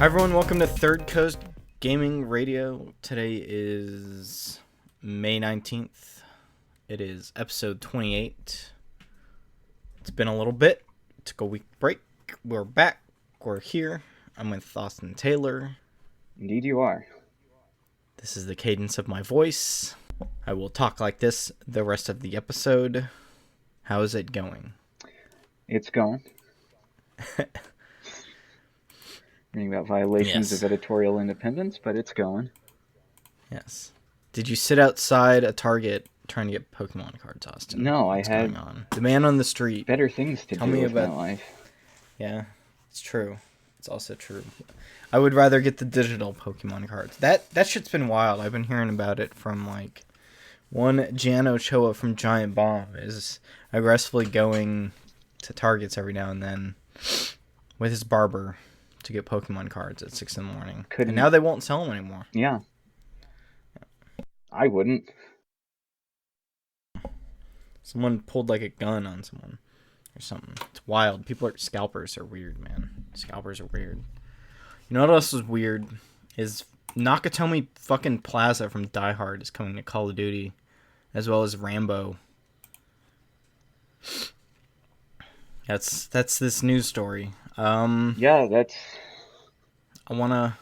Hi everyone, welcome to Third Coast Gaming Radio. Today is May 19th. It is episode 28. It's been a little bit. Took a week break. We're back. We're here. I'm with Austin Taylor. Indeed you are. This is the cadence of my voice. I will talk like this the rest of the episode. How is it going? It's going. Reading about violations of editorial independence, but it's going. Yes. Did you sit outside a Target trying to get Pokemon cards, Austin? No, What's I had going on? The man on the street. better things to do with my life. Yeah, it's true. It's also true. I would rather get the digital Pokemon cards. That shit's been wild. I've been hearing about it from one Jan Ochoa from Giant Bomb is aggressively going to Targets every now and then with his barber to get Pokemon cards at 6 in the morning. And now they won't sell them anymore. Yeah. I wouldn't. Someone pulled a gun on someone or something. It's wild. Scalpers are weird, man. Scalpers are weird. You know what else is weird? Is Nakatomi fucking Plaza from Die Hard is coming to Call of Duty, as well as Rambo. That's this news story. Yeah, that's... I wanna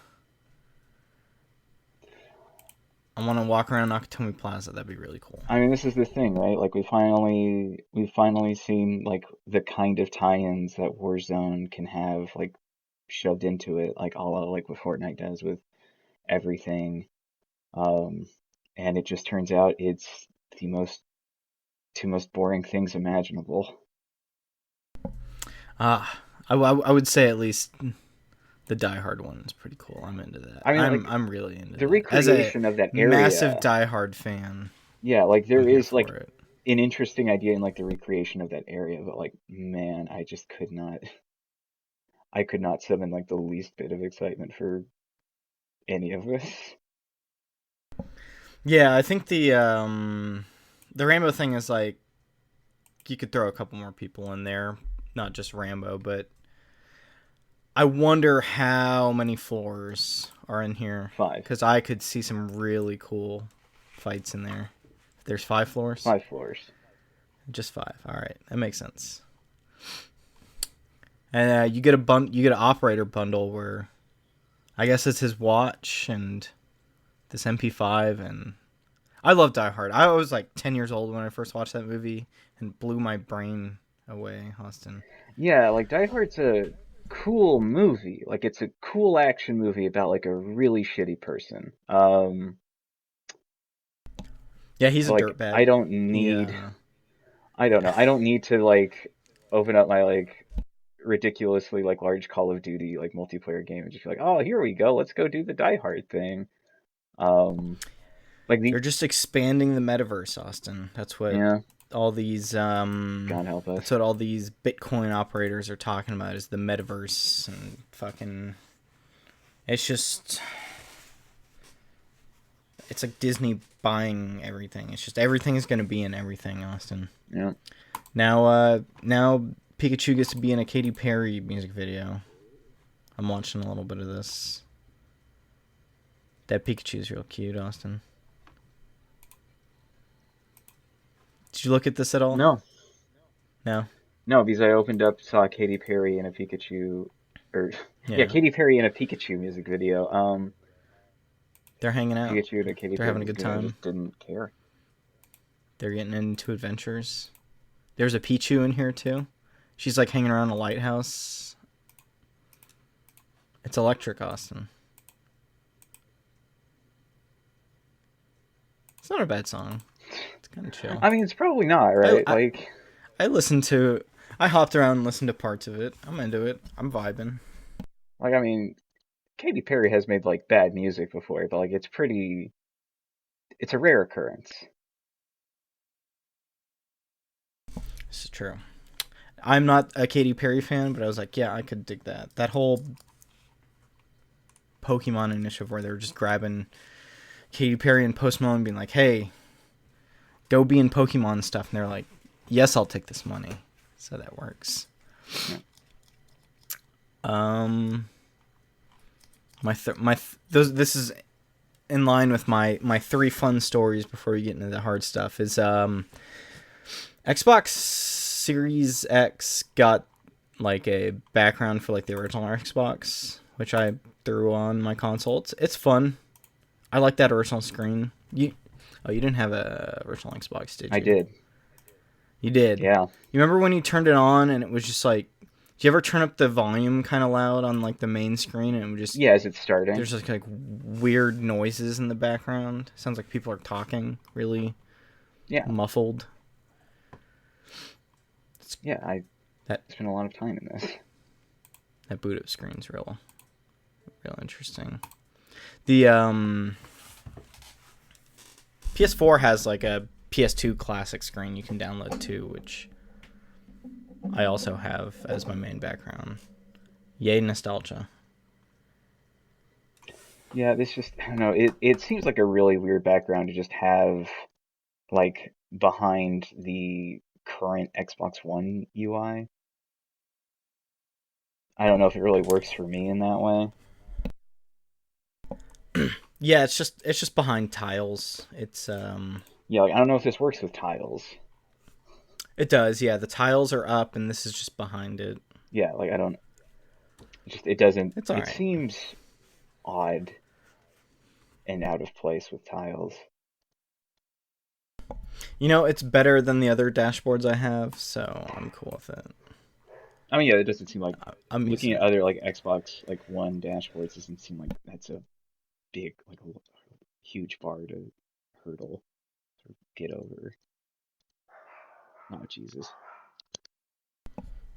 walk around Nakatomi Plaza. That'd be really cool. I mean, this is the thing, right? We've finally seen the kind of tie-ins that Warzone can have shoved into it, a la what Fortnite does with everything. And it just turns out it's the two most boring things imaginable. I would say at least the Die Hard one is pretty cool. I'm into that. I mean, I'm really into the that. recreation of that area. Massive Die Hard fan. Yeah, there is an interesting idea in the recreation of that area, but man, I just could not. I could not summon the least bit of excitement for any of this. Yeah, I think the Rambo thing is you could throw a couple more people in there, not just Rambo, but I wonder how many floors are in here. 5. Because I could see some really cool fights in there. There's 5 floors? 5 floors. Just 5. All right, that makes sense. And you get an operator bundle where I guess it's his watch and this MP5, and I love Die Hard. I was 10 years old when I first watched that movie and blew my brain away, Austin. Yeah, Die Hard's a cool movie. It's a cool action movie about a really shitty person. Yeah, he's a dirtbag. I don't need I don't know. I don't need to open up my ridiculously large Call of Duty multiplayer game and just be oh, here we go, let's go do the Die Hard thing. They're just expanding the metaverse, Austin. That's what all these God help us. That's what all these Bitcoin operators are talking about, is the metaverse, and fucking it's like Disney buying everything. It's just everything is going to be in everything, Austin. Yeah. Now Pikachu gets to be in a Katy Perry music video. I'm watching a little bit of this. That Pikachu is real cute, Austin. Did you look at this at all? No. No? No, because I opened up, saw Katy Perry in a Pikachu... Katy Perry in a Pikachu music video. They're hanging out. Pikachu and a Katy They're Perry having a good time. I just didn't care. They're getting into adventures. There's a Pichu in here, too. She's hanging around a lighthouse. It's electric, Austin. It's not a bad song. It's kind of chill. I mean, it's probably not, right? I hopped around and listened to parts of it. I'm into it. I'm vibing. I mean, Katy Perry has made bad music before, but it's a rare occurrence. This is true. I'm not a Katy Perry fan, but I was yeah, I could dig that. That whole Pokemon initiative where they were just grabbing Katy Perry and Post Malone being hey, go be in Pokemon stuff. And they're yes, I'll take this money. So that works. This is in line with my 3 fun stories before we get into the hard stuff. Is Xbox Series X got like a background for like the original Xbox, which I threw on my console. It's fun. I like that original screen. You didn't have a original Xbox, did you? I did. You did? Yeah. You remember when you turned it on and it was just like, do you ever turn up the volume kind of loud on like the main screen and it would just... Yeah, as it's starting. There's just like weird noises in the background. Sounds like people are talking really muffled. I spent a lot of time in this. That boot up screen's real interesting. The PS4 has like a PS2 classic screen you can download too, which I also have as my main background. Yay, nostalgia. Yeah, this just, I don't know, it seems like a really weird background to just have, like, behind the current Xbox One UI. I don't know if it really works for me in that way. Yeah, it's just behind tiles. It's Yeah, like, I don't know if this works with tiles. It does, yeah. The tiles are up and this is just behind it. Yeah, like it doesn't, it's all it right. seems odd and out of place with tiles. You know, it's better than the other dashboards I have, so I'm cool with it. I mean, yeah, it doesn't seem like, I'm looking at other, like, Xbox, like, One dashboards, doesn't seem like that's a big, like, a huge bar to hurdle or get over. Oh, Jesus.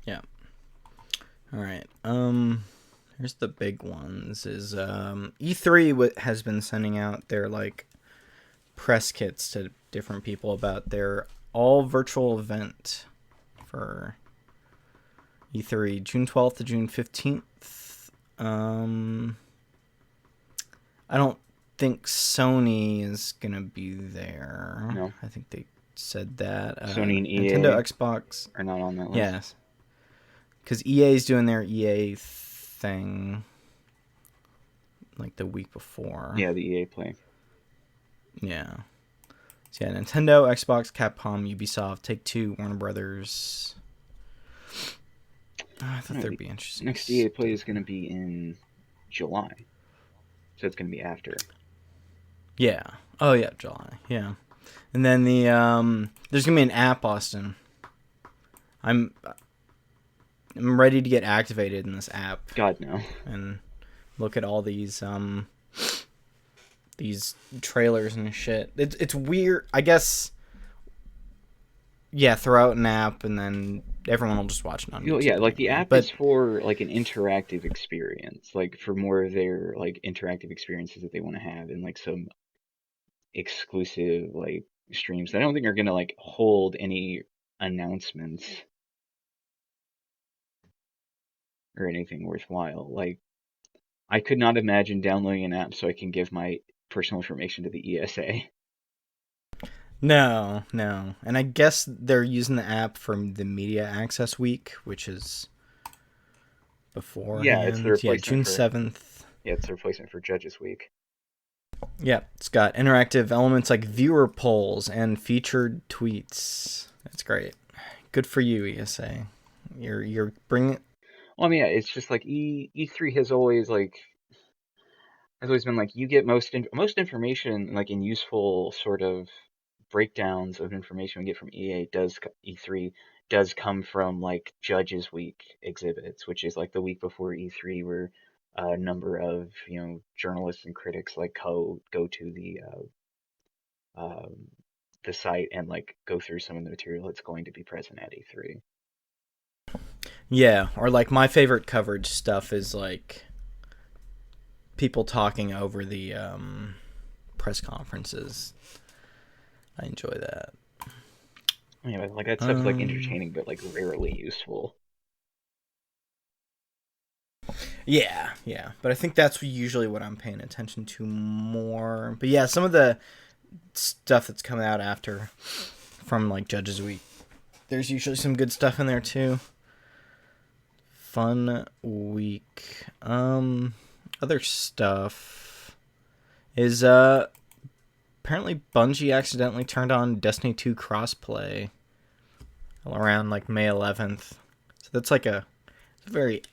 Yeah. All right. Here's the big ones. Is E3 has been sending out their like press kits to different people about their all virtual event for E3, June 12th to June 15th. I don't think Sony is gonna be there. No. I think they said that. Sony and EA Nintendo, Xbox are not on that list. Yes. Because EA is doing their EA thing like the week before. Yeah, the EA Play. Yeah. So yeah, Nintendo, Xbox, Capcom, Ubisoft, Take-Two, Warner Brothers. I thought there'd be interesting. Next EA Play is going to be in July. So it's going to be after. Yeah. Oh yeah, July. Yeah. And then there's going to be an app, Austin. I'm ready to get activated in this app. God, no. And look at all these trailers and shit. It's weird. I guess, yeah, throw out an app and then everyone will just watch it on YouTube. Yeah, like the app is for like an interactive experience, like for more of their like interactive experiences that they want to have and like some exclusive like streams that I don't think are going to like hold any announcements or anything worthwhile. Like, I could not imagine downloading an app so I can give my personal information to the ESA. No. And I guess they're using the app for the Media Access Week, which is before. Yeah, it's the replacement June 7th. Yeah, it's the replacement for Judges Week. Yeah, it's got interactive elements like viewer polls and featured tweets. That's great. Good for you, ESA. You're bringing... Well, I mean, yeah, it's just like E3 has always been like you get most information like in useful sort of breakdowns of information we get from E3 does come from like Judges Week exhibits, which is like the week before E3 where a number of journalists and critics like go to the site and like go through some of the material that's going to be present at E3. Yeah, or like my favorite coverage stuff is like people talking over the press conferences. I enjoy that. Yeah, like that stuff's like entertaining but like rarely useful. Yeah, but I think that's usually what I'm paying attention to more. But yeah, some of the stuff that's coming out after from like Judges Week, there's usually some good stuff in there too. Fun week. Other stuff is apparently Bungie accidentally turned on Destiny 2 crossplay around like May 11th. So that's like a very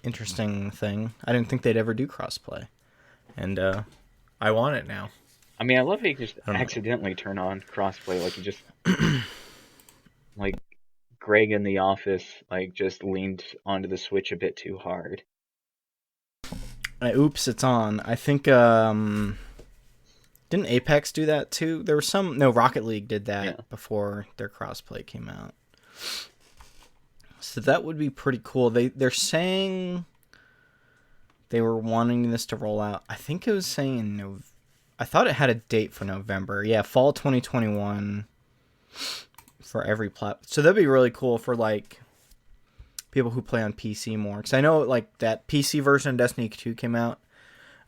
interesting thing. I didn't think they'd ever do crossplay, and I want it now. I mean, I love how you just I don't know. accidentally turn on crossplay. Like you just like Greg in the office, like just leaned onto the switch a bit too hard. Oops, it's on. I think didn't Apex do that too? There was some Rocket League did that Yeah. before their crossplay came out. So that would be pretty cool. They're saying they were wanting this to roll out. I think it was saying I thought it had a date for November. Yeah, fall 2021 for every platform. So that'd be really cool for like people who play on PC more. Because I know like that PC version of Destiny 2 came out,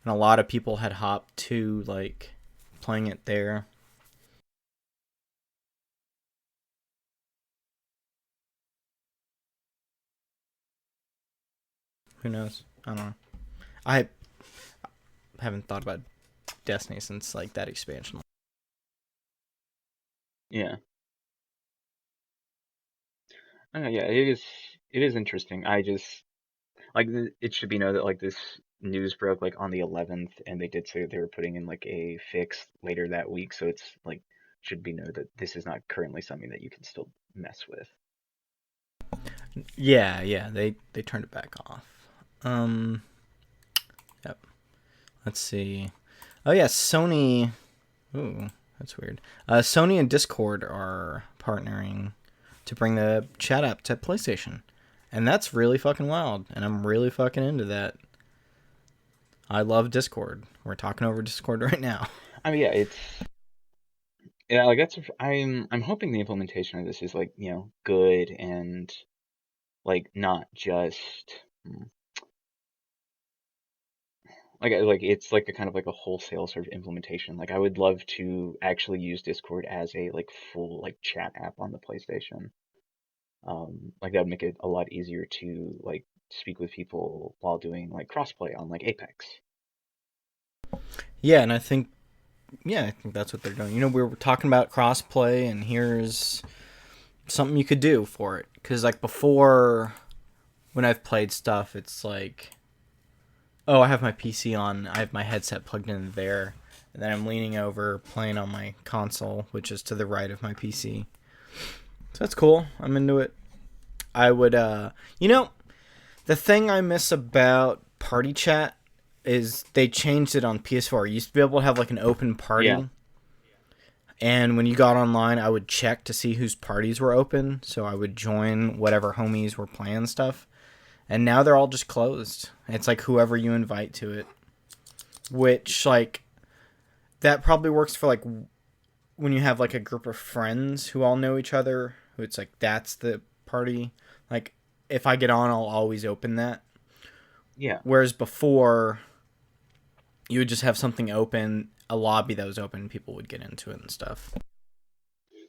and a lot of people had hopped to like playing it there. Who knows? I don't know. I haven't thought about Destiny since like that expansion. Yeah. Yeah, it is interesting. I just like it should be known that like this news broke like on the 11th, and they did say that they were putting in like a fix later that week, so it's like should be known that this is not currently something that you can still mess with. Yeah, they turned it back off. Yep. Let's see. Oh yeah, Sony. Ooh, that's weird. Sony and Discord are partnering to bring the chat app to PlayStation, and that's really fucking wild. And I'm really fucking into that. I love Discord. We're talking over Discord right now. I mean, yeah, like I'm hoping the implementation of this is like, good and like not just like it's like a kind of like a wholesale sort of implementation. Like I would love to actually use Discord as a like full like chat app on the PlayStation. Like that would make it a lot easier to like speak with people while doing like crossplay on like Apex. Yeah, and I think that's what they're doing. We were talking about crossplay, and here's something you could do for it. Because like before, when I've played stuff, it's like, oh, I have my PC on, I have my headset plugged in there, and then I'm leaning over playing on my console, which is to the right of my PC. So that's cool. I'm into it. I would, the thing I miss about party chat is they changed it on PS4. You used to be able to have like an open party. Yeah. And when you got online, I would check to see whose parties were open. So I would join whatever homies were playing stuff. And now they're all just closed. It's like whoever you invite to it. Which, like, that probably works for, like, when you have, like, a group of friends who all know each other. Who it's like, that's the party. Like, if I get on, I'll always open that. Yeah. Whereas before, you would just have something open, a lobby that was open, and people would get into it and stuff.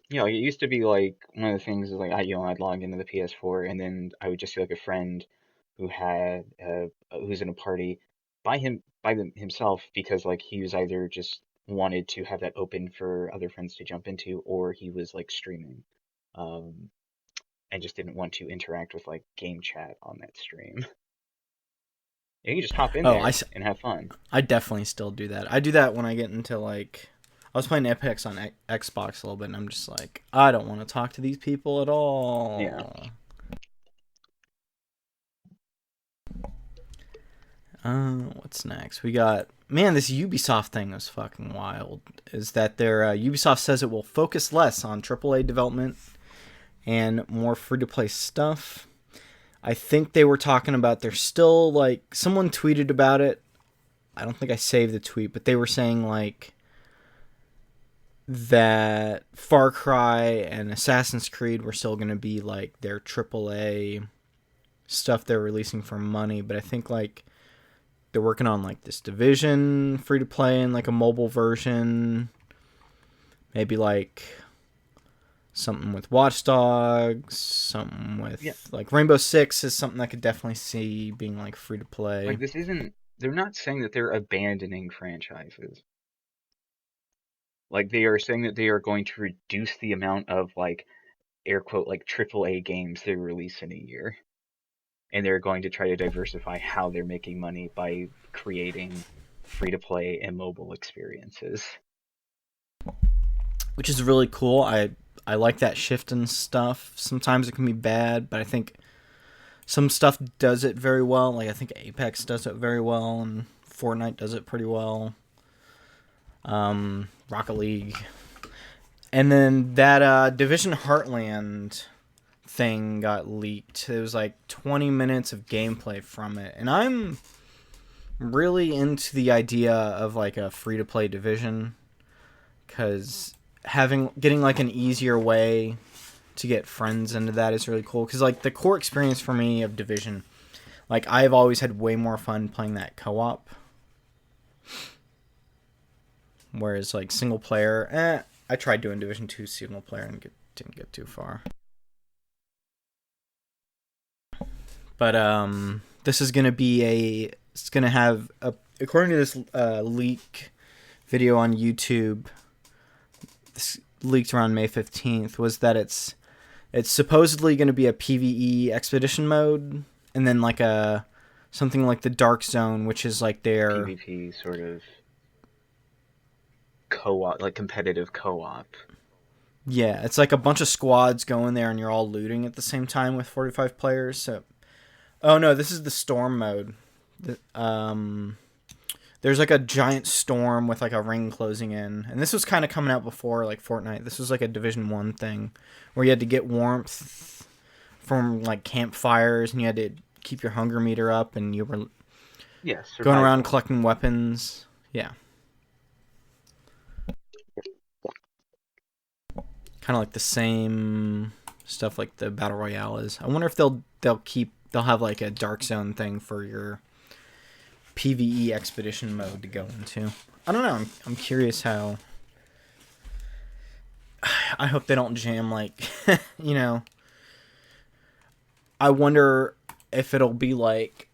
It used to be like one of the things is like I'd log into the PS4, and then I would just see like a friend who had who's in a party himself, because like he was either just wanted to have that open for other friends to jump into, or he was like streaming, um, and just didn't want to interact with like game chat on that stream. And you can just hop in Oh, there and have fun. I definitely still do that. I do that when I get into, like... I was playing Apex on Xbox a little bit, and I'm just like, I don't want to talk to these people at all. Yeah. What's next? We got... Man, this Ubisoft thing was fucking wild. Is that their... Ubisoft says it will focus less on AAA development and more free-to-play stuff. I think they were talking about they're still, like... Someone tweeted about it. I don't think I saved the tweet, but they were saying, like... that Far Cry and Assassin's Creed were still going to be like their AAA stuff they're releasing for money, but I think like they're working on like this Division free to play and like a mobile version, maybe like something with Watch Dogs, something with like Rainbow Six is something I could definitely see being like free to play. Like this isn't they're not saying that they're abandoning franchises. Like they are saying that they are going to reduce the amount of like air quote like AAA games they release in a year, and they're going to try to diversify how they're making money by creating free to play and mobile experiences. which is really cool. I like that shift in stuff. Sometimes it can be bad, but I think some stuff does it very well. Like I think Apex does it very well, and Fortnite does it pretty well. Rocket League, and then that Division Heartland thing got leaked. It was like 20 minutes of gameplay from it, and I'm really into the idea of like a free to play Division, because getting like an easier way to get friends into that is really cool. Because like the core experience for me of Division, like I've always had way more fun playing that co-op, whereas like single player, I tried doing Division 2 single player and didn't get too far. But this is gonna be it's gonna have a, according to this leak video on YouTube, this leaked around May 15th, was that it's supposedly going to be a PvE expedition mode, and then like a something like the Dark Zone, which is like their PvP sort of co-op, like competitive co-op. Yeah, it's like a bunch of squads going there, and you're all looting at the same time with 45 players. So, oh no, this is the storm mode. There's like a giant storm with like a ring closing in, and this was kind of coming out before like Fortnite. This was like a Division 1 thing where you had to get warmth from like campfires, and you had to keep your hunger meter up, and you were going around collecting weapons. Yeah, kind of like the same stuff like the Battle Royale is. I wonder if they'll have like a Dark Zone thing for your PvE expedition mode to go into. I don't know. I'm curious how. I hope they don't jam like, you know. I wonder if it'll be like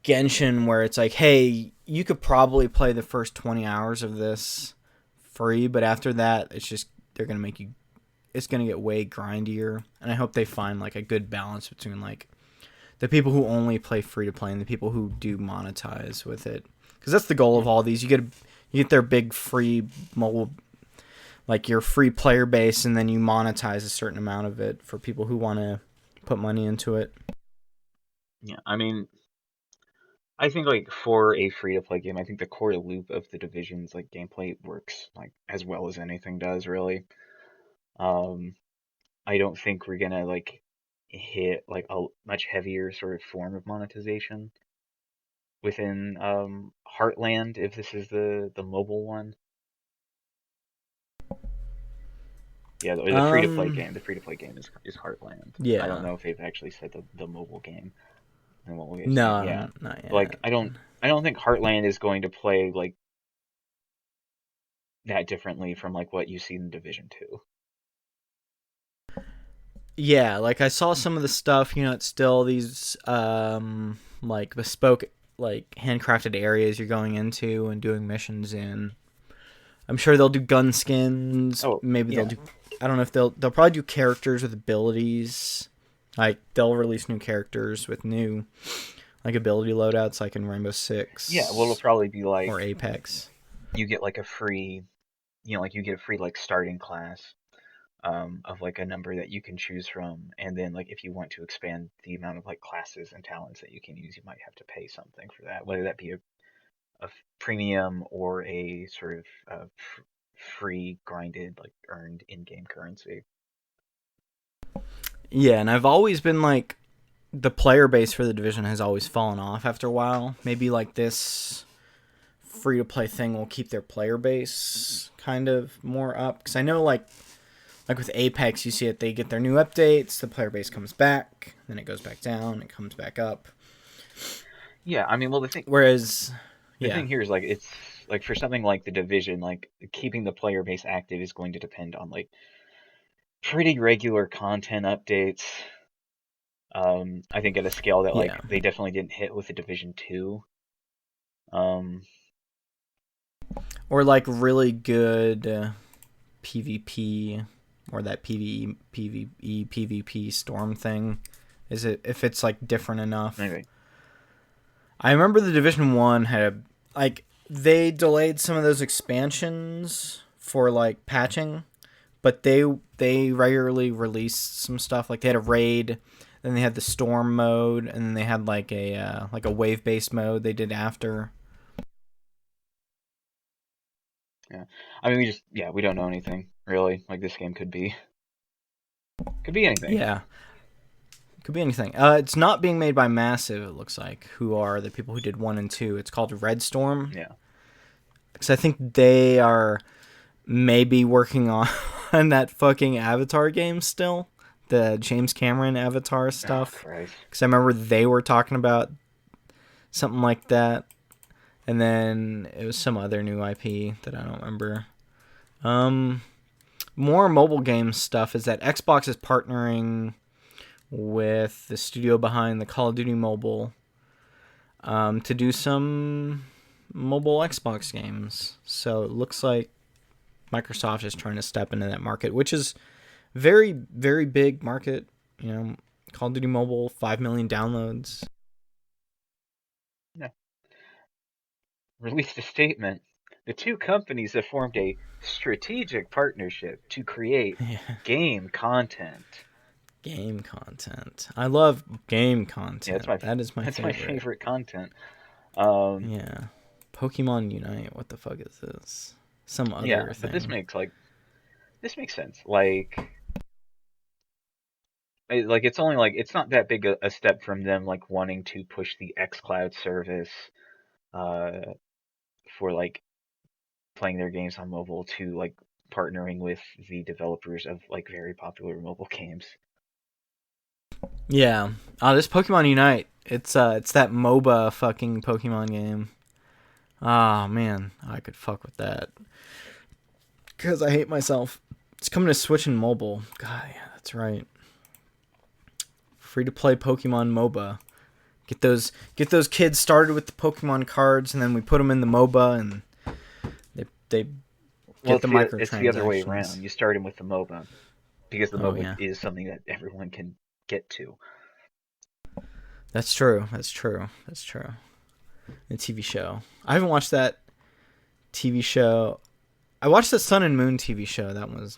Genshin, where it's like, hey, you could probably play the first 20 hours of this free, but after that, it's just they're gonna make you. It's gonna get way grindier, and I hope they find like a good balance between like the people who only play free to play and the people who do monetize with it, because that's the goal of all these. You get their big free mobile, like your free player base, and then you monetize a certain amount of it for people who want to put money into it. Yeah, I mean, I think like for a free to play game, I think the core loop of the Division's like gameplay works like as well as anything does really. Um, I don't think we're gonna like hit like a much heavier sort of form of monetization within Heartland if this is the mobile one. Yeah, the free to play game. The free to play game is Heartland. I don't Yeah. know if they've actually said the mobile game and what we'll get soon. No, Yeah, not yet. like I don't think Heartland is going to play like that differently from like what you see in Division 2. Yeah, like I saw some of the stuff, you know, it's still these like bespoke, like handcrafted areas you're going into and doing missions in. I'm sure they'll do gun skins. Oh, Maybe yeah. they'll do. I don't know if they'll probably do characters with abilities. Like they'll release new characters with new like ability loadouts, like in Rainbow Six. Yeah, well, it'll probably be like or Apex. You get like a free, like you get a free like starting class of like a number that you can choose from, and then like if you want to expand the amount of like classes and talents that you can use, you might have to pay something for that, whether that be a premium or a sort of free grinded like earned in-game currency. Yeah, and I've always been like, the player base for the Division has always fallen off after a while. Maybe like this free to play thing will keep their player base kind of more up, because I know like with Apex, you see it, they get their new updates, the player base comes back, then it goes back down, it comes back up. Yeah, I mean, well, the thing here is like it's like for something like the Division, like keeping the player base active is going to depend on like pretty regular content updates. I think at a scale that like they definitely didn't hit with the Division 2. Um, Or like really good PvP or that PvP Storm thing. Is it if it's like different enough? maybe. I remember the Division 1 had like they delayed some of those expansions for like patching, but they regularly released some stuff. Like they had a raid, then they had the storm mode, and then they had like a wave based mode they did after. Yeah. I mean, we don't know anything really. Like this game could be anything. Yeah, could be anything. It's not being made by Massive. It looks like who are the people who did 1 and 2. It's called Red Storm. Yeah. Because I think they are maybe working on that fucking Avatar game still. The James Cameron Avatar stuff. Oh, Christ. Because I remember they were talking about something like that. And then it was some other new IP that I don't remember. More mobile game stuff is that Xbox is partnering with the studio behind the Call of Duty Mobile to do some mobile Xbox games. So it looks like Microsoft is trying to step into that market, which is very, very big market. You know, Call of Duty Mobile, 5 million downloads. Yeah. Released a statement. The two companies have formed a strategic partnership to create Yeah. game content. Game content. I love game content. Yeah, That is my that's favorite. my favorite content. Yeah. Pokemon Unite. What the fuck is this? Some other Yeah, thing. but this makes sense. It's only like it's not that big a step from them like wanting to push the xCloud service uh for like playing their games on mobile to like partnering with the developers of like very popular mobile games. Yeah. Oh, this Pokemon Unite. It's that MOBA fucking Pokemon game. Ah, man, I could fuck with that. Cause I hate myself. It's coming to Switch and mobile. God, yeah, that's right. Free to play Pokemon MOBA. Get those kids started with the Pokemon cards, and then we put them in the MOBA, and they get the microtransactions. It's the other way around. You start them with the MOBA because the MOBA Yeah. is something that everyone can get to. That's true. That's true. That's true. The TV show. I haven't watched that TV show. I watched the Sun and Moon TV show. That was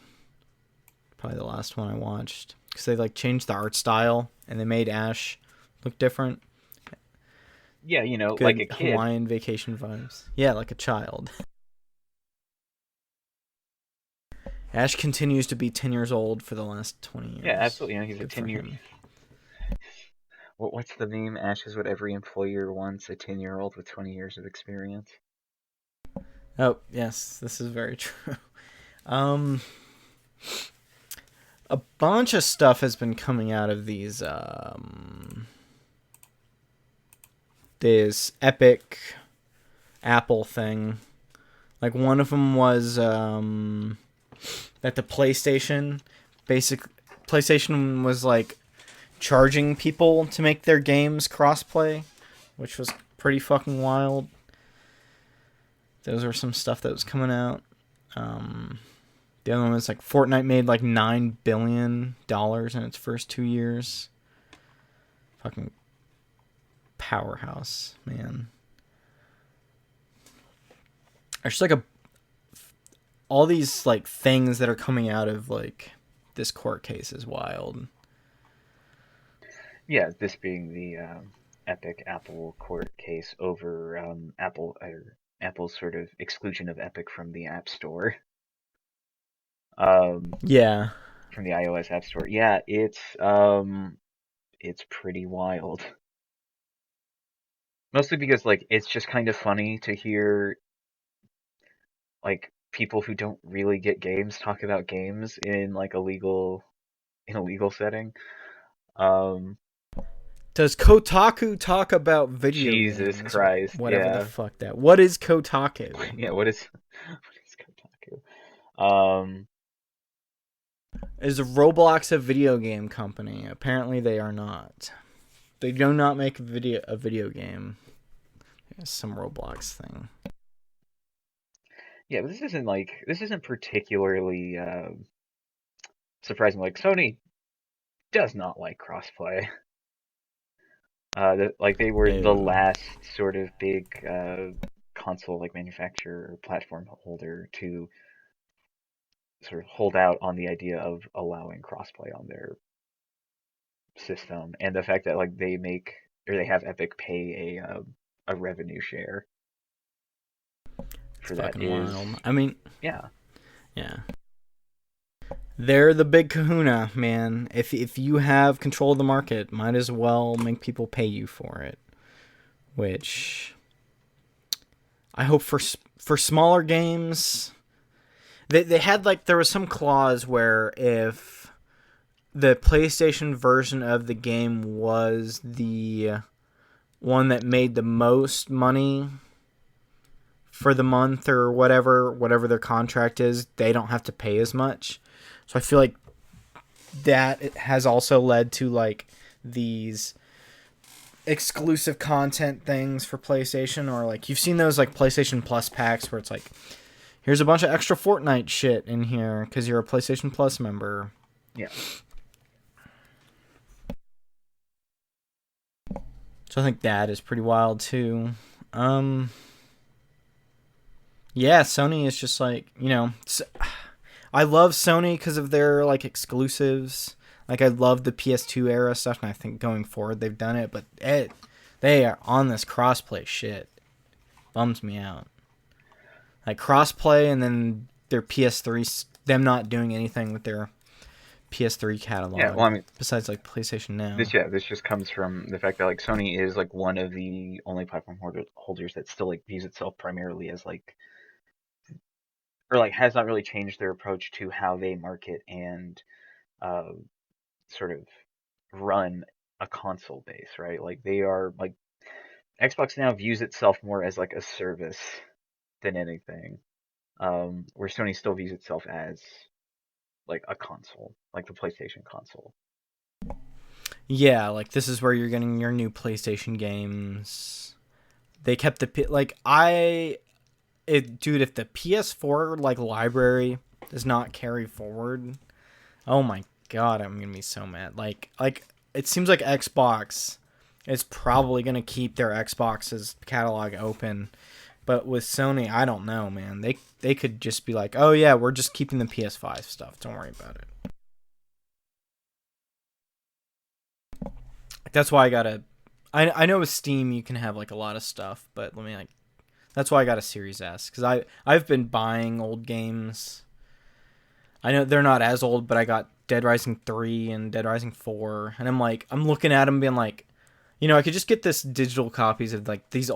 probably the last one I watched because they like changed the art style and they made Ash look different. Yeah, you know, Good like a kid. Hawaiian vacation vibes. Yeah, like a child. Ash continues to be 10 years old for the last 20 years. Yeah, absolutely. You know, he's Good a 10-year. What's the meme? Ash is what every employer wants, a 10-year-old with 20 years of experience. Oh, yes, this is very true. A bunch of stuff has been coming out of these this Epic Apple thing. Like one of them was that the PlayStation was like charging people to make their games crossplay, which was pretty fucking wild. Those are some stuff that was coming out. The other one was like Fortnite made like $9 billion in its first 2 years. Fucking powerhouse, man. There's like all these like things that are coming out of like this court case is wild. Yeah, this being the Epic Apple court case over Apple's sort of exclusion of Epic from the App Store. Yeah. From the iOS App Store. Yeah, it's pretty wild. Mostly because like it's just kind of funny to hear like people who don't really get games talk about games in like a legal setting. Does Kotaku talk about video Jesus games? Christ, Whatever yeah. the fuck that. What is Kotaku? Yeah, what is Kotaku? Is Roblox a video game company? Apparently they are not. They do not make a video game. Some Roblox thing. Yeah, but this isn't particularly surprising. Like Sony does not like crossplay. They were the No. last sort of big console like manufacturer or platform holder to sort of hold out on the idea of allowing crossplay on their system, and the fact that like they make or they have Epic pay a revenue share It's for that fucking is wild. I mean, yeah. yeah. They're the big kahuna, man. If you have control of the market, might as well make people pay you for it. Which I hope for smaller games, they had like there was some clause where if the PlayStation version of the game was the one that made the most money for the month or whatever their contract is, they don't have to pay as much. So I feel like that it has also led to like these exclusive content things for PlayStation, or like you've seen those like PlayStation Plus packs where it's like, here's a bunch of extra Fortnite shit in here because you're a PlayStation Plus member. Yeah. So I think that is pretty wild too. Yeah, Sony is just like, I love Sony because of their like exclusives. Like I love the PS2 era stuff, and I think going forward they've done it, but they are on this crossplay shit. Bums me out. Like crossplay, and then their PS3, them not doing anything with their PS3 catalog. Yeah, well, I mean, besides like PlayStation Now. this just comes from the fact that like Sony is like one of the only platform holders that still like views itself primarily as like or like has not really changed their approach to how they market and uh sort of run a console base, right? Like they are like Xbox now views itself more as like a service than anything. Where Sony still views itself as like a console, like the PlayStation console. Yeah, like this is where you're getting your new PlayStation games. They kept the dude, if the PS4 like library does not carry forward, oh my god, I'm gonna be so mad. Like it seems like Xbox is probably gonna keep their Xbox's catalog open, but with Sony, I don't know, man. They could just be like, oh yeah, we're just keeping the PS5 stuff. Don't worry about it. That's why I know with Steam you can have like a lot of stuff, but let me like. That's why I got a Series S, because I've been buying old games. I know they're not as old, but I got Dead Rising 3 and Dead Rising 4, and I'm looking at them being like, I could just get this digital copies of like the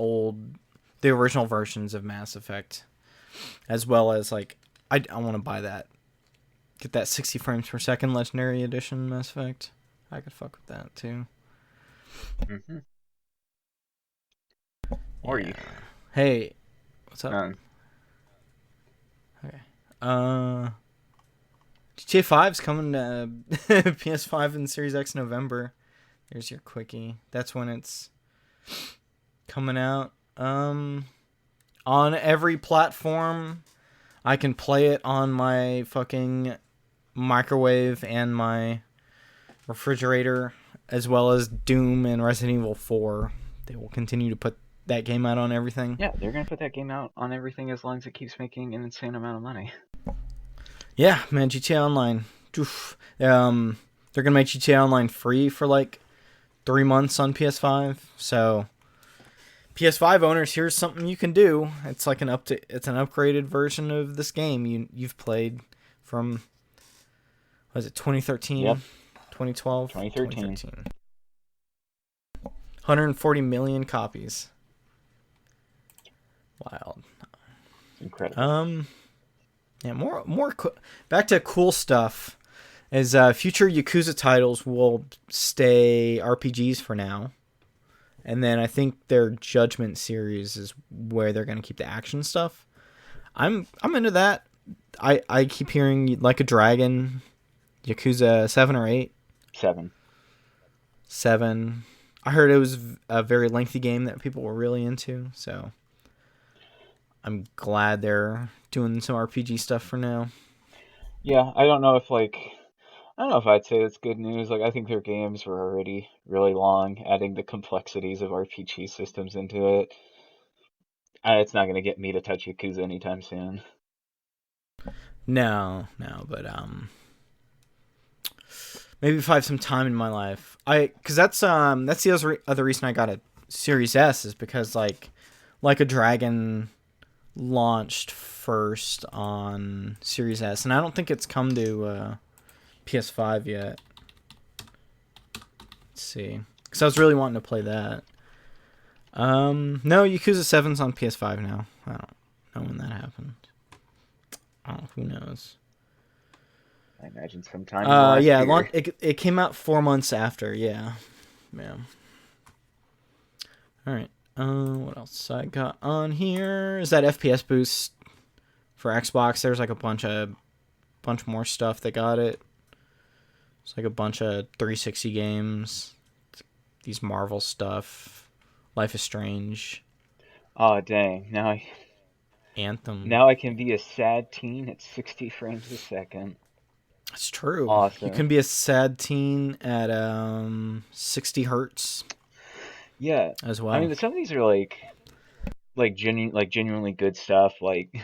original versions of Mass Effect, as well as like I want to buy that, get that 60 frames per second Legendary Edition Mass Effect. I could fuck with that too. Mm-hmm. Or you. Hey, what's up? None. Okay. GTA 5's coming to PS5 and Series X November. There's your quickie. That's when it's coming out. On every platform. I can play it on my fucking microwave and my refrigerator, as well as Doom and Resident Evil 4. They will continue to put that game out on everything. Yeah, they're gonna put that game out on everything as long as it keeps making an insane amount of money. Yeah, man, GTA Online. Oof. They're gonna make GTA Online free for like 3 months on PS5. So PS5 owners, here's something you can do. It's like it's an upgraded version of this game you've played from, was it 2013? Yep. 2012? 2013. 140 million copies. Wild. Incredible. Yeah, more back to cool stuff. Is future Yakuza titles will stay RPGs for now, and then I think their Judgment series is where they're gonna keep the action stuff. I'm into that. I keep hearing Like a Dragon, Yakuza 7 or 8. 7. I heard it was a very lengthy game that people were really into, so I'm glad they're doing some RPG stuff for now. Yeah, I don't know if I'd say it's good news. Like I think their games were already really long. Adding the complexities of RPG systems into it, it's not gonna get me to touch Yakuza anytime soon. No, but maybe if I have some time in my life, because that's the other reason I got a Series S is because like a Dragon launched first on Series S, and I don't think it's come to PS5 yet. Let's see, because I was really wanting to play that. No, Yakuza 7's on PS5 now. I don't know when that happened. Oh, who knows? I imagine sometime in the last year. It came out 4 months after. Yeah. All right. What else I got on here? Is that FPS boost for Xbox? There's like a bunch more stuff that got it. It's like a bunch of 360 games. These Marvel stuff. Life is Strange. Oh dang! Anthem. Now I can be a sad teen at 60 frames a second. That's true. Awesome. You can be a sad teen at 60 hertz. Yeah. As well. I mean, some of these are genuinely good stuff. Like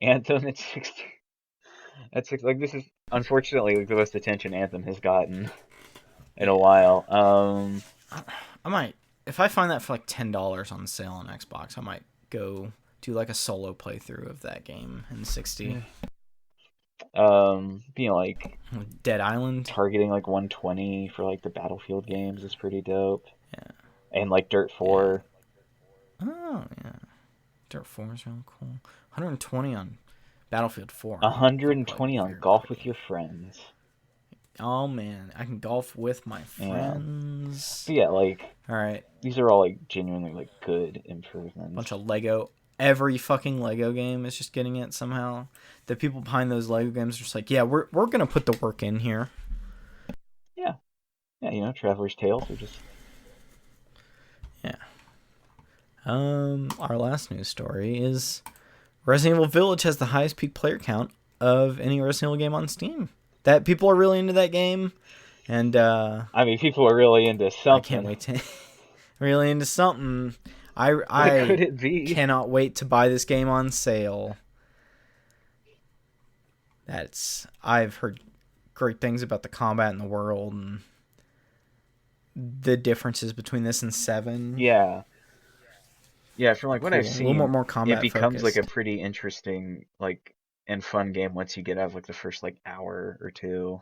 Anthem at 60. That's like this is unfortunately like the most attention Anthem has gotten in a while. I might, if I find that for like $10 on sale on Xbox, I might go do like a solo playthrough of that game in 60. Being like Dead Island, targeting like 120 for like the Battlefield games is pretty dope. Yeah. And like Dirt 4. Yeah. Oh yeah, Dirt 4 is really cool. 120 on Battlefield 4. 120 on Golf with Your Friends. Oh man, I can golf with my friends. But yeah, like, all right, these are all like genuinely like good improvements. Bunch of Lego. Every fucking Lego game is just getting it somehow. The people behind those Lego games are just like, yeah, we're gonna put the work in here. Yeah, Traveler's Tales are just. Yeah. Our last news story is Resident Evil Village has the highest peak player count of any Resident Evil game on Steam. That people are really into that game, and I mean, people are really into something. I can't wait to really into something. I could it be? Cannot wait to buy this game on sale. I've heard great things about the combat in the world and the differences between this and 7. Yeah, from like what I've seen, a little more combat it becomes focused. like a pretty interesting and fun game once you get out of like the first like hour or two.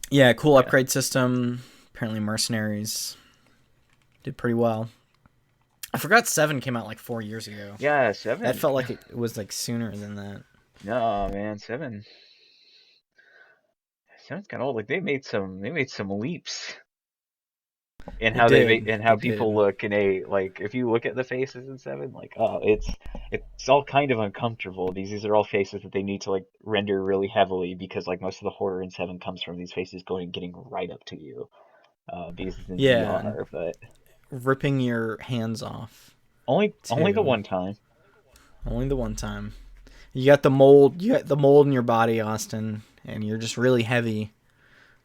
Yeah, cool upgrade system. Apparently Mercenaries did pretty well. I forgot 7 came out like 4 years ago. Yeah, 7. That felt like it was like sooner than that. No, man, 7's got old. Like they made some leaps in how people look in like if you look at the faces in 7, like it's all kind of uncomfortable. These are all faces that they need to like render really heavily because like most of the horror in 7 comes from these faces getting right up to you. Because it's in VR, but ripping your hands off. Only the one time. Only the one time. You got the mold in your body, Austin, and you're just really heavy.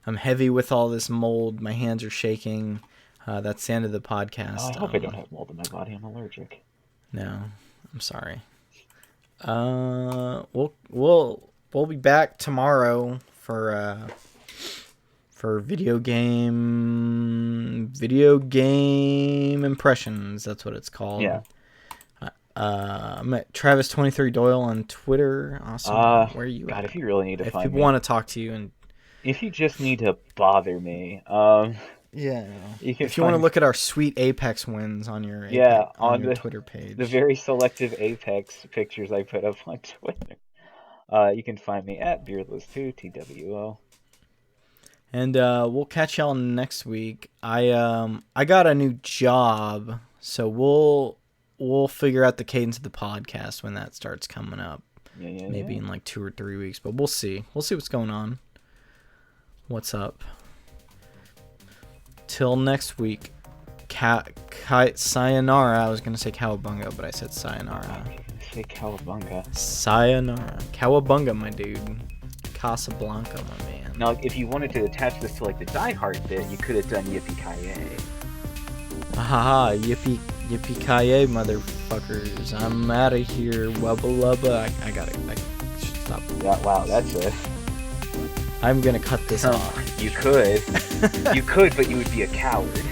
I'm heavy with all this mold. My hands are shaking. That's the end of the podcast. I hope I don't have mold in my body. I'm allergic. No, I'm sorry. We'll be back tomorrow for video game impressions. That's what it's called. Yeah. I'm at Travis23 Doyle on Twitter. Awesome. Where are you God, at? if you really need to if find people me, want to talk to you, and if you just need to bother me, yeah, if you want to look at our sweet Apex wins on your on your Twitter page, the very selective Apex pictures I put up on Twitter, you can find me at Beardless2 TWO. And we'll catch y'all next week. I got a new job, so we'll figure out the cadence of the podcast when that starts coming up. Yeah. Maybe in like 2 or 3 weeks, but we'll see. We'll see what's going on. What's up? Till next week. Sayonara. I was gonna say cowabunga, but I said sayonara. Say cowabunga. Sayonara. Cowabunga, my dude. Casablanca, my man. Now, if you wanted to attach this to like the Die Hard bit, you could have done Yippee-ki-yay. Haha, yippee-ki-yay, motherfuckers. I'm out of here. Wubba lubba. I should stop. Yeah, wow, that's it. I'm gonna cut this off. You could. You could, but you would be a coward.